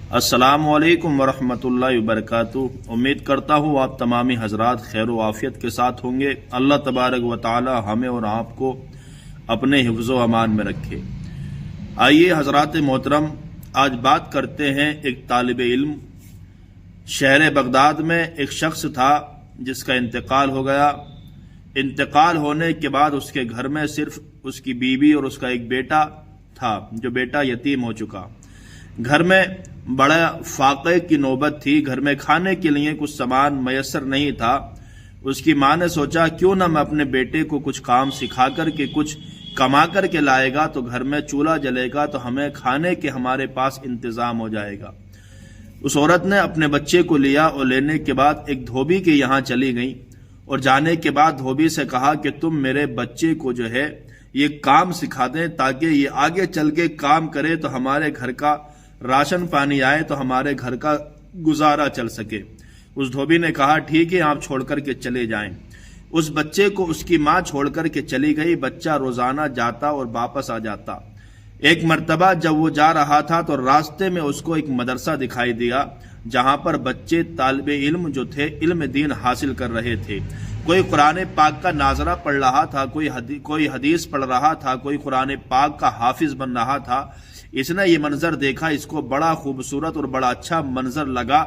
السلام علیکم ورحمۃ اللہ وبرکاتہ۔ امید کرتا ہوں آپ تمامی حضرات خیر و عافیت کے ساتھ ہوں گے۔ اللہ تبارک و تعالی ہمیں اور آپ کو اپنے حفظ و امان میں رکھے۔ آئیے حضرات محترم، آج بات کرتے ہیں ایک طالب علم۔ شہر بغداد میں ایک شخص تھا جس کا انتقال ہو گیا۔ انتقال ہونے کے بعد اس کے گھر میں صرف اس کی بیوی اور اس کا ایک بیٹا تھا، جو بیٹا یتیم ہو چکا۔ گھر میں بڑا فاقے کی نوبت تھی، گھر میں کھانے کے لیے کچھ سامان میسر نہیں تھا۔ اس کی ماں نے سوچا کیوں نہ میں اپنے بیٹے کو کچھ کام سکھا کر کے کچھ کما کر کے لائے گا تو گھر میں چولہا جلے گا تو ہمیں کھانے کے ہمارے پاس انتظام ہو جائے گا۔ اس عورت نے اپنے بچے کو لیا اور لینے کے بعد ایک دھوبی کے یہاں چلی گئی، اور جانے کے بعد دھوبی سے کہا کہ تم میرے بچے کو جو ہے یہ کام سکھا دیں تاکہ یہ آگے چل کے کام کرے تو ہمارے گھر کا راشن پانی آئے تو ہمارے گھر کا گزارا چل سکے۔ اس دھوبی نے کہا ٹھیک ہے، آپ چھوڑ کر کے چلے جائیں۔ اس بچے کو اس کی ماں چھوڑ کر کے چلی گئی۔ بچہ روزانہ جاتا اور واپس آ جاتا۔ ایک مرتبہ جب وہ جا رہا تھا تو راستے میں اس کو ایک مدرسہ دکھائی دیا جہاں پر بچے طالب علم جو تھے علم دین حاصل کر رہے تھے۔ کوئی قرآن پاک کا ناظرہ پڑھ رہا تھا، کوئی حدیث پڑھ رہا تھا، کوئی قرآن پاک کا حافظ بن رہا تھا۔ اس نے یہ منظر دیکھا، اس کو بڑا خوبصورت اور بڑا اچھا منظر لگا،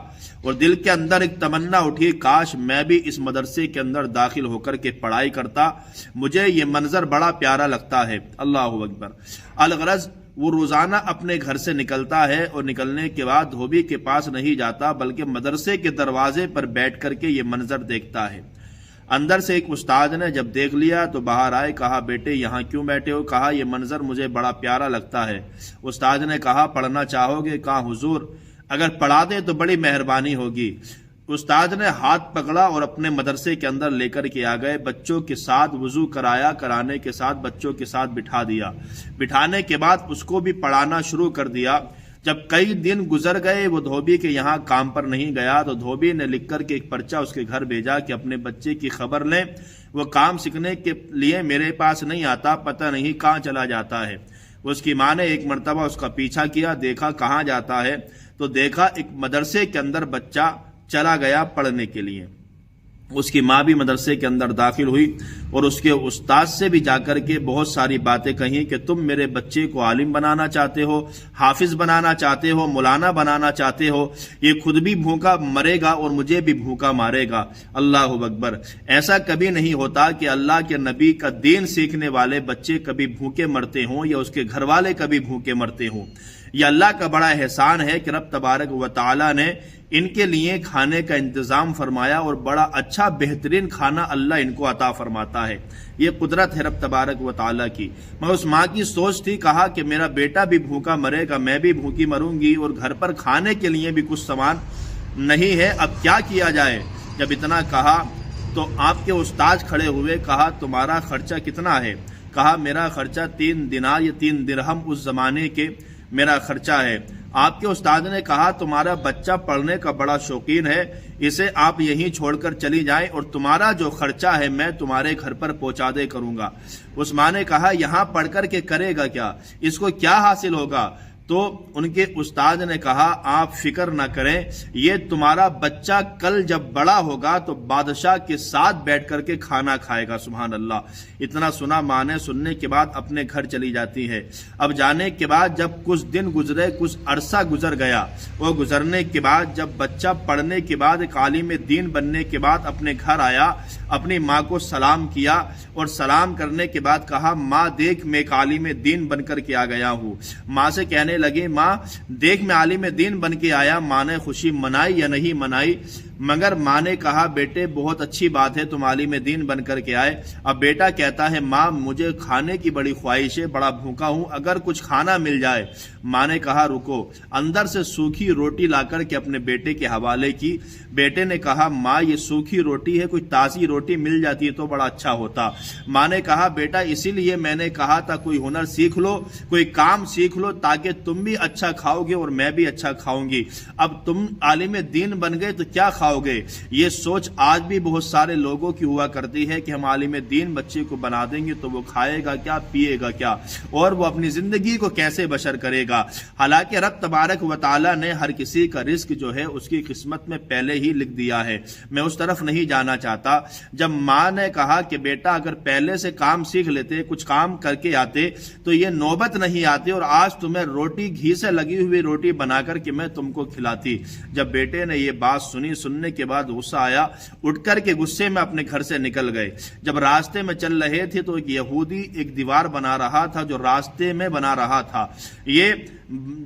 اور دل کے اندر ایک تمنا اٹھی کاش میں بھی اس مدرسے کے اندر داخل ہو کر کے پڑھائی کرتا، مجھے یہ منظر بڑا پیارا لگتا ہے۔ اللہ اکبر۔ الغرض وہ روزانہ اپنے گھر سے نکلتا ہے اور نکلنے کے بعد دھوبی کے پاس نہیں جاتا بلکہ مدرسے کے دروازے پر بیٹھ کر کے یہ منظر دیکھتا ہے۔ اندر سے ایک استاد نے جب دیکھ لیا تو باہر آئے، کہا بیٹے یہاں کیوں بیٹھے ہو؟ کہا یہ منظر مجھے بڑا پیارا لگتا ہے۔ استاد نے کہا پڑھنا چاہو گے؟ کہا حضور اگر پڑھا دیں تو بڑی مہربانی ہوگی۔ استاد نے ہاتھ پکڑا اور اپنے مدرسے کے اندر لے کر کے آ گئے، بچوں کے ساتھ وضو کرایا، کرانے کے ساتھ بچوں کے ساتھ بٹھا دیا۔ بٹھانے کے بعد اس کو بھی پڑھانا شروع کر دیا۔ جب کئی دن گزر گئے وہ دھوبی کے یہاں کام پر نہیں گیا تو دھوبی نے لکھ کر کے ایک پرچہ اس کے گھر بھیجا کہ اپنے بچے کی خبر لیں، وہ کام سیکھنے کے لیے میرے پاس نہیں آتا، پتہ نہیں کہاں چلا جاتا ہے۔ اس کی ماں نے ایک مرتبہ اس کا پیچھا کیا، دیکھا کہاں جاتا ہے تو دیکھا ایک مدرسے کے اندر بچہ چلا گیا پڑھنے کے لیے۔ اس کی ماں بھی مدرسے کے اندر داخل ہوئی اور اس کے استاد سے بھی جا کر کے بہت ساری باتیں کہیں کہ تم میرے بچے کو عالم بنانا چاہتے ہو، حافظ بنانا چاہتے ہو، مولانا بنانا چاہتے ہو، یہ خود بھی بھوکا مرے گا اور مجھے بھی بھوکا مارے گا۔ اللہ اکبر۔ ایسا کبھی نہیں ہوتا کہ اللہ کے نبی کا دین سیکھنے والے بچے کبھی بھوکے مرتے ہوں یا اس کے گھر والے کبھی بھوکے مرتے ہوں۔ یہ اللہ کا بڑا احسان ہے کہ رب تبارک و تعالی نے ان کے لیے کھانے کا انتظام فرمایا اور بڑا اچھا بہترین کھانا اللہ ان کو عطا فرماتا ہے۔ یہ قدرت ہے رب تبارک و تعالی کی۔ مگر اس ماں کی سوچ تھی، کہا کہ میرا بیٹا بھی بھوکا مرے گا، میں بھی بھوکی مروں گی اور گھر پر کھانے کے لیے بھی کچھ سامان نہیں ہے، اب کیا کیا جائے؟ جب اتنا کہا تو آپ کے استاد کھڑے ہوئے، کہا تمہارا خرچہ کتنا ہے؟ کہا میرا خرچہ 3 دینار یا 3 درہم اس زمانے کے میرا خرچہ ہے۔ آپ کے استاد نے کہا تمہارا بچہ پڑھنے کا بڑا شوقین ہے، اسے آپ یہیں چھوڑ کر چلی جائیں اور تمہارا جو خرچہ ہے میں تمہارے گھر پر پہنچا دے کروں گا۔ اس ماں نے کہا یہاں پڑھ کر کے کرے گا کیا؟ اس کو کیا حاصل ہوگا؟ تو ان کے استاد نے کہا آپ فکر نہ کریں، یہ تمہارا بچہ کل جب بڑا ہوگا تو بادشاہ کے ساتھ بیٹھ کر کے کھانا کھائے گا۔ سبحان اللہ۔ اتنا سنا ماں نے، سننے کے بعد اپنے گھر چلی جاتی ہے۔ اب جانے کے بعد جب کچھ دن گزرے، کچھ عرصہ گزر گیا، وہ گزرنے کے بعد جب بچہ پڑھنے کے بعد ایک عالم دین بننے کے بعد اپنے گھر آیا، اپنی ماں کو سلام کیا اور سلام کرنے کے بعد کہا ماں دیکھ میں ایک عالم دین بن کر کے آ گیا ہوں۔ ماں سے کہنے لگے ماں دیکھ میں عالم دین بن کے آیا۔ ماں نے خوشی منائی یا نہیں منائی، مگر ماں نے کہا بیٹے بہت اچھی بات ہے تم عالم دین بن کر کے آئے۔ اب بیٹا کہتا ہے ماں مجھے کھانے کی بڑی خواہش ہے، بڑا بھوکا ہوں، اگر کچھ کھانا مل جائے۔ ماں نے کہا رکو، اندر سے سوکھی روٹی لا کر کے اپنے بیٹے کے حوالے کی۔ بیٹے نے کہا ماں یہ سوکھی روٹی ہے، کوئی تازی روٹی مل جاتی تو بڑا اچھا ہوتا۔ ماں نے کہا بیٹا اسی لیے میں نے کہا تھا کوئی ہنر سیکھ لو، کوئی کام سیکھ لو تاکہ تم بھی اچھا کھاؤ گے اور میں بھی اچھا کھاؤں گی، اب تم عالم دین بن گئے تو کیا کھاؤ گے؟ یہ سوچ آج بھی بہت سارے لوگوں کی ہوا کرتی ہے کہ ہم عالم دین بچے کو بنا دیں گے تو وہ کھائے گا کیا، پیے گا کیا، اور وہ اپنی زندگی کو کیسے بشر کرے گا۔ حالانکہ رب تبارک و تعالی نے ہر کسی کا رزق جو ہے اس کی قسمت میں پہلے ہی لکھ دیا ہے۔ میں اس طرف نہیں جانا چاہتا۔ جب ماں نے کہا کہ بیٹا اگر پہلے سے کام سیکھ لیتے، کچھ کام کر کے آتے تو یہ نوبت نہیں آتی اور آج تمہیں روٹی گھی سے لگی ہوئی روٹی بنا کر کے میں تم کو کھلاتی۔ جب بیٹے نے یہ بات سنی، سننے کے بعد غصہ آیا، اٹھ کر کے غصے میں اپنے گھر سے نکل گئے۔ جب راستے میں چل رہے تھے تو ایک یہودی ایک دیوار بنا رہا تھا جو راستے میں بنا رہا تھا۔ یہ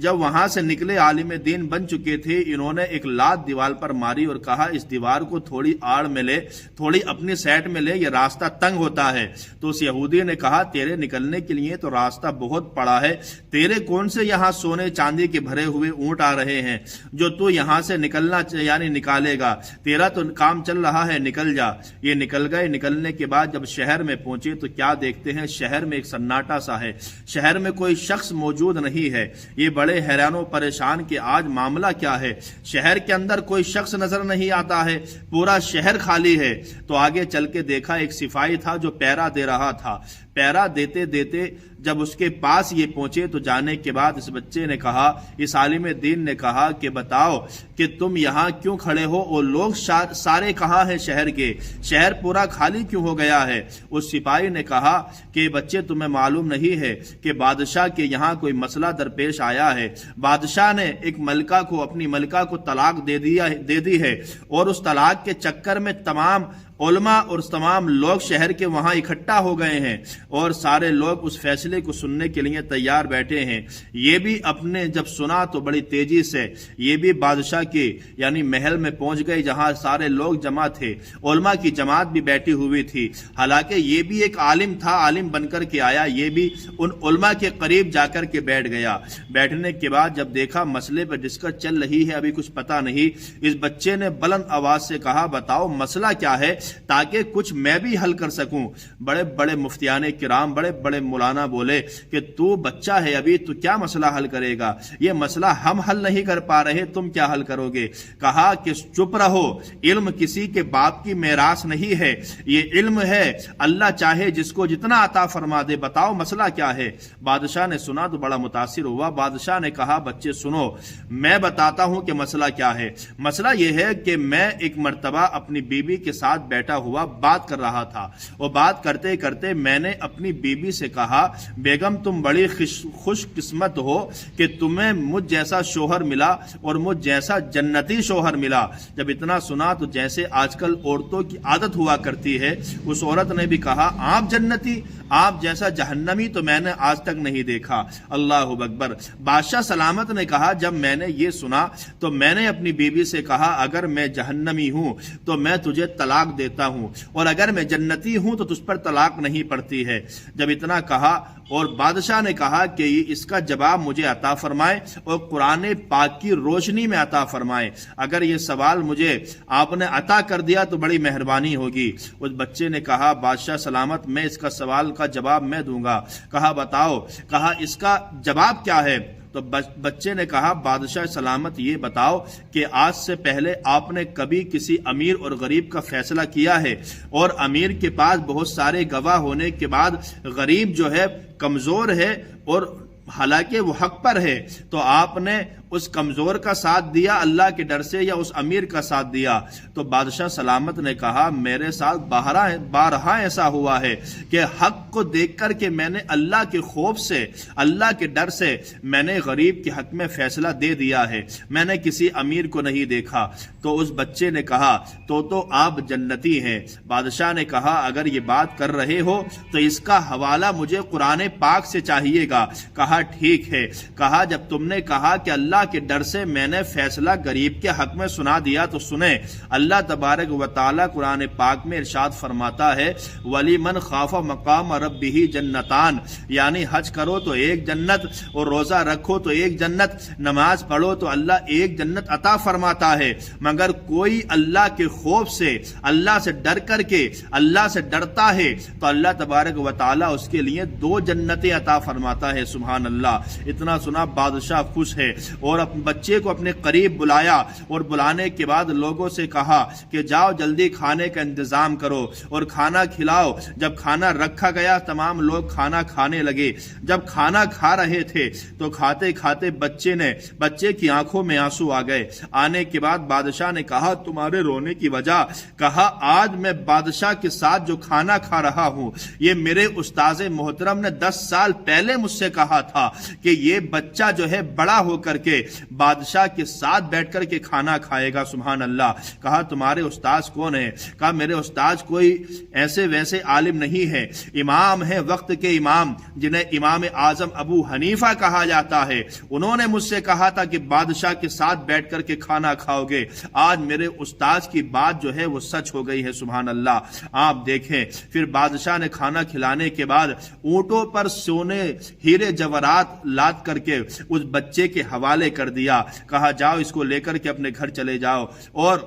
جب وہاں سے نکلے عالم دین بن چکے تھے، انہوں نے ایک لات دیوار پر ماری اور کہا اس دیوار کو تھوڑی آڑ میں لے، تھوڑی اپنی سائڈ میں لے، یہ راستہ تنگ ہوتا ہے۔ تو اس یہودی نے کہا تیرے نکلنے کے لیے تو راستہ بہت بڑا ہے، تیرے کون سے یہاں سونے چاندی کے بھرے ہوئے اونٹ آ رہے ہیں جو تو یہاں سے نکلنا یعنی نکالے گا، تیرا تو کام چل رہا ہے، نکل جا۔ یہ نکل گئے۔ نکلنے کے بعد جب شہر میں پہنچے تو کیا دیکھتے ہیں، شہر میں ایک سناٹا سا ہے، شہر میں کوئی شخص موجود نہیں ہے۔ یہ بڑے حیران و پریشان کہ آج معاملہ کیا ہے، شہر کے اندر کوئی شخص نظر نہیں آتا ہے، پورا شہر خالی ہے۔ تو آگے چل کے دیکھا ایک سپاہی تھا جو پہرا دے رہا تھا۔ پہرا دیتے دیتے جب اس کے پاس یہ پہنچے تو جانے کے بعد اس بچے نے کہا، اس عالم دین نے کہا کہ بتاؤ کہ تم یہاں کیوں کھڑے ہو اور لوگ سارے کہاں ہیں شہر کے، شہر پورا خالی کیوں ہو گیا ہے؟ اس سپاہی نے کہا کہ بچے تمہیں معلوم نہیں ہے کہ بادشاہ کے یہاں کوئی مسئلہ درپیش آیا ہے، بادشاہ نے ایک ملکہ کو، اپنی ملکہ کو طلاق دے دی ہے اور اس طلاق کے چکر میں تمام علماء اور تمام لوگ شہر کے وہاں اکٹھا ہو گئے ہیں اور سارے لوگ اس فیصلے کو سننے کے لیے تیار بیٹھے ہیں۔ یہ بھی اپنے جب سنا تو بڑی تیزی سے یہ بھی بادشاہ کے یعنی محل میں پہنچ گئے جہاں سارے لوگ جمع تھے، علماء کی جماعت بھی بیٹھی ہوئی تھی۔ حالانکہ یہ بھی ایک عالم تھا، عالم بن کر کے آیا، یہ بھی ان علماء کے قریب جا کر کے بیٹھ گیا۔ بیٹھنے کے بعد جب دیکھا مسئلے پر ڈسکس چل رہی ہے، ابھی کچھ پتہ نہیں، اس بچے نے بلند آواز سے کہا بتاؤ مسئلہ کیا ہے تاکہ کچھ میں بھی حل کر سکوں۔ بڑے بڑے مفتیان کرام، بڑے بڑے مولانا بولے کہ تو بچہ ہے ابھی، تو کیا مسئلہ حل کرے گا؟ یہ مسئلہ ہم حل نہیں کر پا رہے، تم کیا حل کرو گے؟ کہا کہ چپ رہو، علم کسی کے باپ کی میراث نہیں ہے، یہ علم ہے اللہ چاہے جس کو جتنا عطا فرما دے، بتاؤ مسئلہ کیا ہے؟ بادشاہ نے سنا تو بڑا متاثر ہوا۔ بادشاہ نے کہا بچے سنو، میں بتاتا ہوں کہ مسئلہ کیا ہے۔ مسئلہ یہ ہے کہ میں ایک مرتبہ اپنی بیوی کے ساتھ بیٹھا ہوا بات کر رہا تھا، اور بات کرتے کرتے میں نے اپنی بیوی سے کہا بیگم تم بڑی خوش قسمت ہو کہ تمہیں مجھ جیسا شوہر ملا اور مجھ جیسا جنتی شوہر ملا۔ جب اتنا سنا تو جیسے آج کل عورتوں کی عادت ہوا کرتی ہے، اس عورت نے بھی کہا آپ جنتی، آپ جیسا جہنمی تو میں نے آج تک نہیں دیکھا۔ اللہ اکبر۔ بادشاہ سلامت نے کہا جب میں نے یہ سنا تو میں نے اپنی بیوی سے کہا اگر میں جہنمی ہوں تو میں تجھے طلاق دیتا ہوں، اور اگر میں جنتی ہوں تو تجھ پر طلاق نہیں پڑتی ہے۔ جب اتنا کہا اور بادشاہ نے کہا کہ اس کا جواب مجھے عطا فرمائے اور قرآن پاک کی روشنی میں عطا فرمائے، اگر یہ سوال مجھے آپ نے عطا کر دیا تو بڑی مہربانی ہوگی۔ اس بچے نے کہا بادشاہ سلامت میں اس کا سوال کا جواب میں دوں گا۔ کہا بتاؤ، کہا اس کا جواب کیا ہے؟ تو بچے نے کہا بادشاہ سلامت یہ بتاؤ کہ آج سے پہلے آپ نے کبھی کسی امیر اور غریب کا فیصلہ کیا ہے، اور امیر کے پاس بہت سارے گواہ ہونے کے بعد غریب جو ہے کمزور ہے اور حالانکہ وہ حق پر ہے، تو آپ نے اس کمزور کا ساتھ دیا اللہ کے ڈر سے یا اس امیر کا ساتھ دیا؟ تو بادشاہ سلامت نے کہا میرے ساتھ بارہا ایسا ہوا ہے کہ حق کو دیکھ کر کے میں نے اللہ کے خوف سے، اللہ کے ڈر سے میں نے غریب کے حق میں فیصلہ دے دیا ہے، میں نے کسی امیر کو نہیں دیکھا۔ تو اس بچے نے کہا تو آپ جنتی ہیں۔ بادشاہ نے کہا اگر یہ بات کر رہے ہو تو اس کا حوالہ مجھے قرآن پاک سے چاہیے گا۔ کہا ٹھیک ہے۔ کہا جب تم نے کہا کہ اللہ اللہ کے ڈر سے میں نے فیصلہ غریب کے حق میں سنا دیا تو سنیں۔ اللہ تبارک و تعالی قرآن پاک میں ارشاد فرماتا ہے وَلِمَنْ خَافَ مَقَامَ رَبِّهِ جنتان، یعنی حج کرو تو ایک جنت، اور روزہ رکھو تو ایک جنت، نماز پڑھو تو اللہ ایک جنت عطا فرماتا ہے۔ مگر کوئی اللہ کے خوف سے، اللہ سے ڈر کر کے اللہ سے ڈرتا ہے تو اللہ تبارک و تعالی اس کے لیے 2 جنتیں عطا فرماتا ہے۔ سبحان اللہ۔ اتنا سنا بادشاہ خوش ہے، اور اپنے بچے کو اپنے قریب بلایا، اور بلانے کے بعد لوگوں سے کہا کہ جاؤ جلدی کھانے کا انتظام کرو اور کھانا کھلاؤ۔ جب کھانا رکھا گیا تمام لوگ کھانا کھانے لگے۔ جب کھانا کھا رہے تھے تو کھاتے کھاتے بچے کی آنکھوں میں آنسو آ گئے۔ آنے کے بعد بادشاہ نے کہا تمہارے رونے کی وجہ؟ کہا آج میں بادشاہ کے ساتھ جو کھانا کھا رہا ہوں یہ میرے استاذ محترم نے 10 سال پہلے مجھ سے کہا تھا کہ یہ بچہ جو ہے بڑا ہو کر کے بادشاہ کے ساتھ بیٹھ کر کے کھانا کھائے گا۔ سبحان اللہ۔ کہا تمہارے استاذ کون ہے؟ کہا میرے استاذ کوئی ایسے ویسے عالم نہیں ہے، امام ہے، وقت کے امام جنہیں امام اعظم ابو حنیفہ کہا جاتا ہے۔ انہوں نے مجھ سے کہا تھا کہ بادشاہ کے ساتھ بیٹھ کر کے کھانا کھاؤ گے۔ آج میرے استاذ کی بات جو ہے وہ سچ ہو گئی ہے۔ سبحان اللہ۔ آپ دیکھیں پھر بادشاہ نے کھانا کھلانے کے بعد اونٹوں پر سونے ہیرے جواہرات لاد کر کے اس بچے کے حوالے کر دیا۔ کہا جاؤ اس کو لے کر کے اپنے گھر چلے جاؤ، اور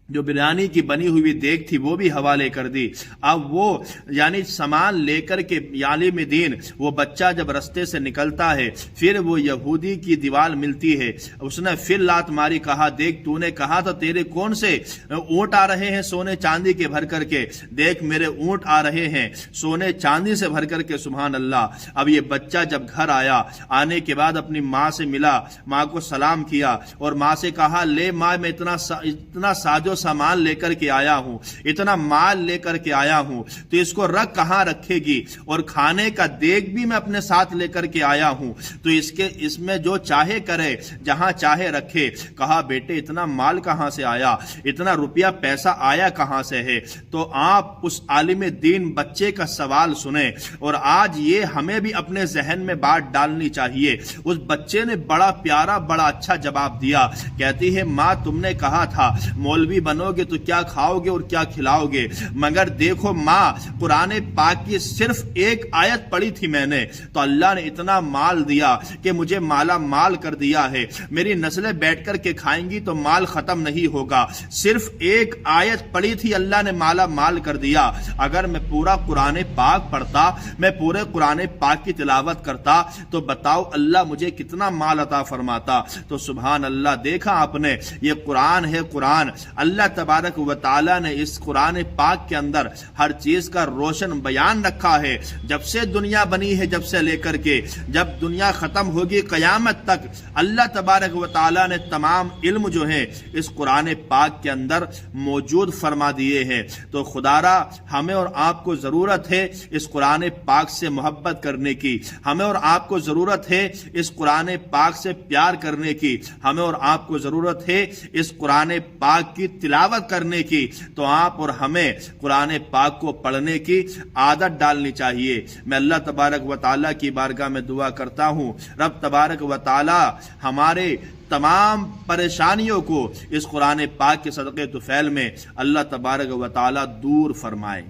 جو بریانی کی بنی ہوئی دیگ تھی وہ بھی حوالے کر دی۔ اب وہ یعنی سامان لے کر کے عالم دین وہ بچہ جب رستے سے نکلتا ہے پھر وہ یہودی کی دیوال ملتی ہے، اس نے پھر لات ماری، کہا دیکھ تو نے کہا تھا تیرے کون سے اونٹ آ رہے ہیں سونے چاندی کے بھر کر کے، دیکھ میرے اونٹ آ رہے ہیں سونے چاندی سے بھر کر کے۔ سبحان اللہ۔ اب یہ بچہ جب گھر آیا، آنے کے بعد اپنی ماں سے ملا، ماں کو سلام کیا اور ماں سے کہا لے ماں میں اتنا ساجو سامان لے کر کے آیا ہوں، اتنا مال لے کر کے آیا ہوں، تو اس کو رکھ کہاں رکھے گی؟ اور کھانے کا دیگ بھی میں اپنے ساتھ لے کر کے آیا ہوں، تو اس میں جو چاہے کرے، جہاں چاہے رکھے۔ کہا بیٹے اتنا مال کہاں سے آیا، اتنا روپیہ پیسہ آیا کہاں سے ہے؟ تو آپ اس عالم دین بچے کا سوال سنیں، اور آج یہ ہمیں بھی اپنے ذہن میں بات ڈالنی چاہیے۔ اس بچے نے بڑا پیارا بڑا اچھا جواب دیا، کہتی ہے ماں تم نے کہا تھا مولوی بنو گے تو کیا کھاؤ گے اور کیا کھلاؤ گے، مگر دیکھو ماں قرآن پاک کی صرف ایک آیت پڑھی تھی میں نے، تو اللہ نے اتنا مال دیا کہ مجھے مالا مال کر دیا ہے، میری نسلیں بیٹھ کر کے کھائیں گی تو مال ختم نہیں ہوگا، صرف ایک آیت پڑھی تھی اللہ نے مالا مال کر دیا۔ اگر میں پورا قرآن پاک پڑھتا، میں پورے قرآن پاک کی تلاوت کرتا تو بتاؤ اللہ مجھے کتنا مال عطا فرماتا۔ تو سبحان اللہ، دیکھا آپ نے یہ قرآن ہے، قرآن اللہ تبارک و تعالی نے اس قرآن پاک کے اندر ہر چیز کا روشن بیان رکھا ہے۔ جب سے دنیا بنی ہے، جب سے لے کر کے جب دنیا ختم ہوگی قیامت تک، اللہ تبارک و تعالی نے تمام علم جو ہے اس قرآن پاک کے اندر موجود فرما دیے ہیں۔ تو خدا را ہمیں اور آپ کو ضرورت ہے اس قرآن پاک سے محبت کرنے کی، ہمیں اور آپ کو ضرورت ہے اس قرآن پاک سے پیار کرنے کی، ہمیں اور آپ کو ضرورت ہے اس قرآن پاک کی تلاوت کرنے کی۔ تو آپ اور ہمیں قرآن پاک کو پڑھنے کی عادت ڈالنی چاہیے۔ میں اللہ تبارک و تعالیٰ کی بارگاہ میں دعا کرتا ہوں رب تبارک و تعالیٰ ہمارے تمام پریشانیوں کو اس قرآن پاک کے صدقے طفیل میں اللہ تبارک و تعالیٰ دور فرمائے۔